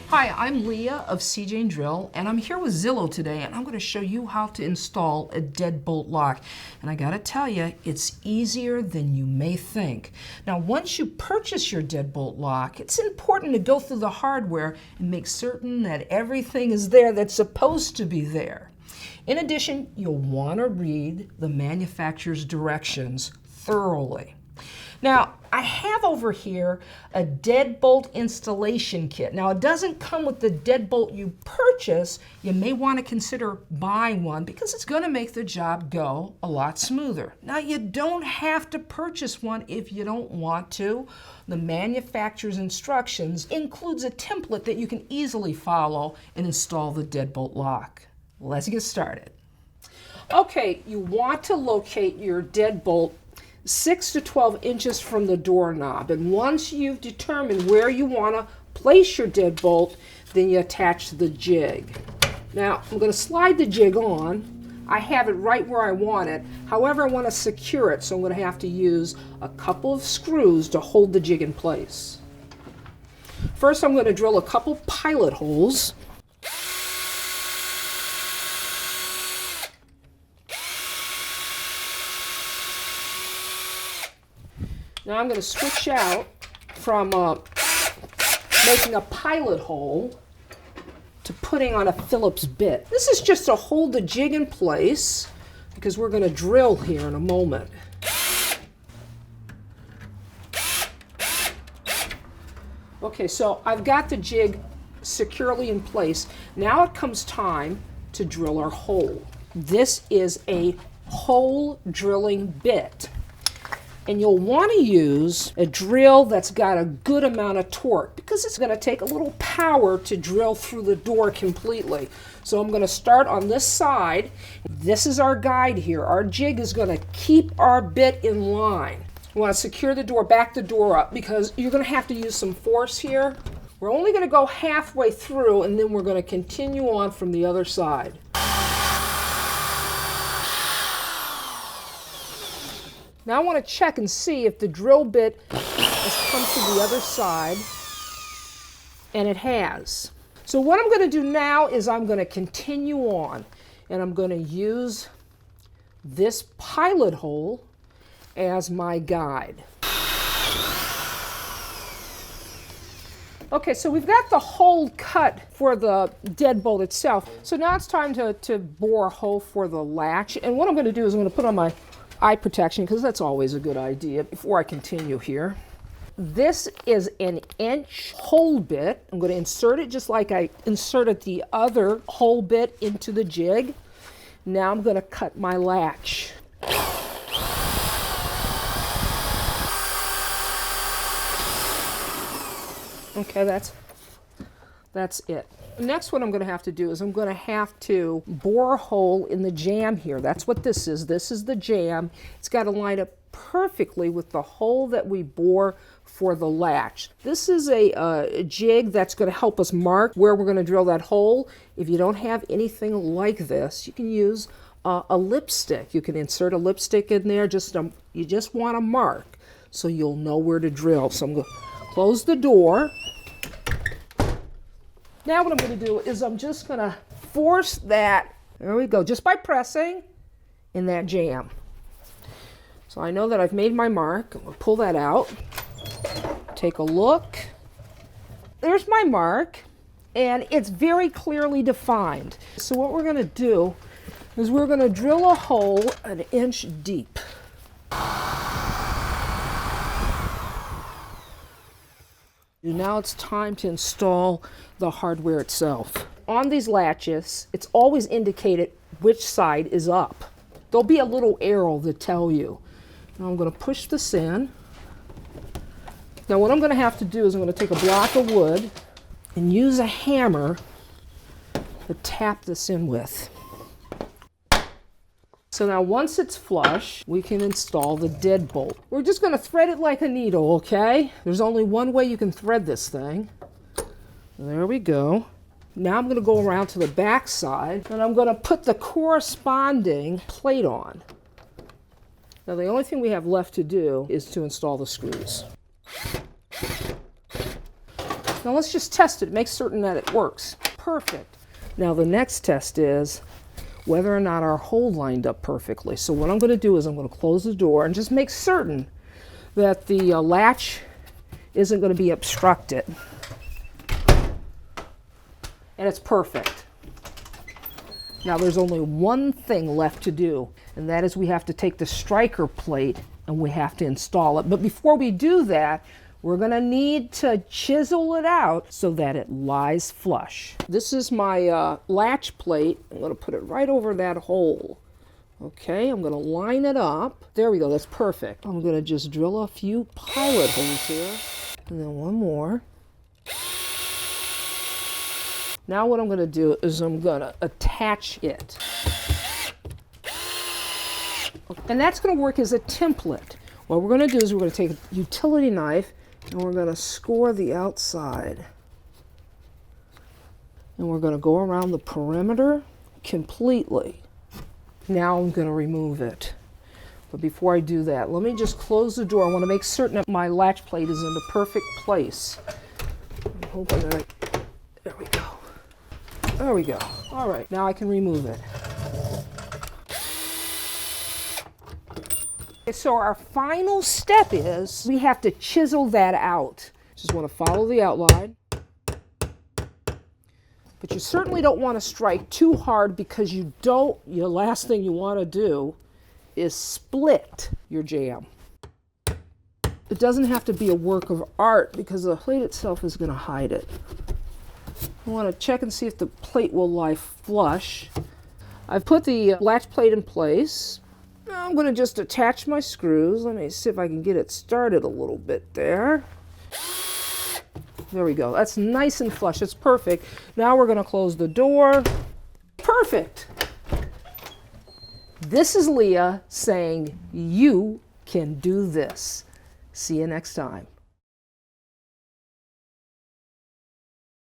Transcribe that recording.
Hi, I'm Leah of CJ Drill, and I'm here with Zillow today, and I'm going to show you how to install a deadbolt lock. And I got to tell you, it's easier than you may think. Now, once you purchase your deadbolt lock, it's important to go through the hardware and make certain that everything is there that's supposed to be there. In addition, you'll want to read the manufacturer's directions thoroughly. Now, I have over here a deadbolt installation kit. Now, it doesn't come with the deadbolt you purchase. You may want to consider buying one because it's going to make the job go a lot smoother. Now, you don't have to purchase one if you don't want to. The manufacturer's instructions includes a template that you can easily follow and install the deadbolt lock. Let's get started. Okay, you want to locate your deadbolt 6 to 12 inches from the doorknob. And once you've determined where you want to place your deadbolt, then you attach the jig. Now, I'm going to slide the jig on. I have it right where I want it. However, I want to secure it, so I'm going to have to use a couple of screws to hold the jig in place. First, I'm going to drill a couple pilot holes. Now I'm going to switch out from making a pilot hole to putting on a Phillips bit. This is just to hold the jig in place because we're going to drill here in a moment. Okay, so I've got the jig securely in place. Now it comes time to drill our hole. This is a hole drilling bit. And you'll want to use a drill that's got a good amount of torque because it's going to take a little power to drill through the door completely. So I'm going to start on this side. This is our guide here. Our jig is going to keep our bit in line. You want to secure the door, back the door up because you're going to have to use some force here. We're only going to go halfway through and then we're going to continue on from the other side. Now I want to check and see if the drill bit has come to the other side, and it has. So what I'm going to do now is I'm going to continue on, and I'm going to use this pilot hole as my guide. Okay, so we've got the hole cut for the deadbolt itself. So now it's time to bore a hole for the latch, and what I'm going to do is I'm going to put on my eye protection because that's always a good idea before I continue here. This is an inch hole bit. I'm going to insert it just like I inserted the other hole bit into the jig. Now I'm going to cut my latch. Okay, that's it. Next, what I'm going to have to do is I'm going to have to bore a hole in the jamb here. That's what this is. This is the jamb. It's got to line up perfectly with the hole that we bore for the latch. This is a jig that's going to help us mark where we're going to drill that hole. If you don't have anything like this, you can use a lipstick. You can insert a lipstick in there. You just want to mark so you'll know where to drill. So I'm going to close the door. Now what I'm going to do is I'm just going to force that, there we go, just by pressing in that jamb. So I know that I've made my mark. I'm going to pull that out, take a look. There's my mark, and it's very clearly defined. So what we're going to do is we're going to drill a hole an inch deep. Now it's time to install the hardware itself. On these latches, it's always indicated which side is up. There'll be a little arrow to tell you. Now I'm going to push this in. Now what I'm going to have to do is I'm going to take a block of wood and use a hammer to tap this in with. So now once it's flush, we can install the deadbolt. We're just going to thread it like a needle, okay? There's only one way you can thread this thing. There we go. Now I'm going to go around to the back side and I'm going to put the corresponding plate on. Now the only thing we have left to do is to install the screws. Now let's just test it, make certain that it works. Perfect. Now the next test is whether or not our hole lined up perfectly. So what I'm going to do is I'm going to close the door and just make certain that the latch isn't going to be obstructed. And it's perfect. Now there's only one thing left to do, and that is we have to take the striker plate and we have to install it. But before we do that, we're going to need to chisel it out so that it lies flush. This is my latch plate. I'm going to put it right over that hole. Okay, I'm going to line it up. There we go, that's perfect. I'm going to just drill a few pilot holes here, and then one more. Now what I'm going to do is I'm going to attach it. And that's going to work as a template. What we're going to do is we're going to take a utility knife and we're going to score the outside. And we're going to go around the perimeter completely. Now I'm going to remove it. But before I do that, let me just close the door. I want to make certain that my latch plate is in the perfect place. I'm hoping that there we go. There we go. All right, now I can remove it. So our final step is we have to chisel that out. Just want to follow the outline. But you certainly don't want to strike too hard because your last thing you want to do is split your jamb. It doesn't have to be a work of art because the plate itself is going to hide it. I want to check and see if the plate will lie flush. I've put the latch plate in place. Now I'm going to just attach my screws. Let me see if I can get it started a little bit there. There we go. That's nice and flush. It's perfect. Now we're going to close the door. Perfect. This is Leah saying, you can do this. See you next time.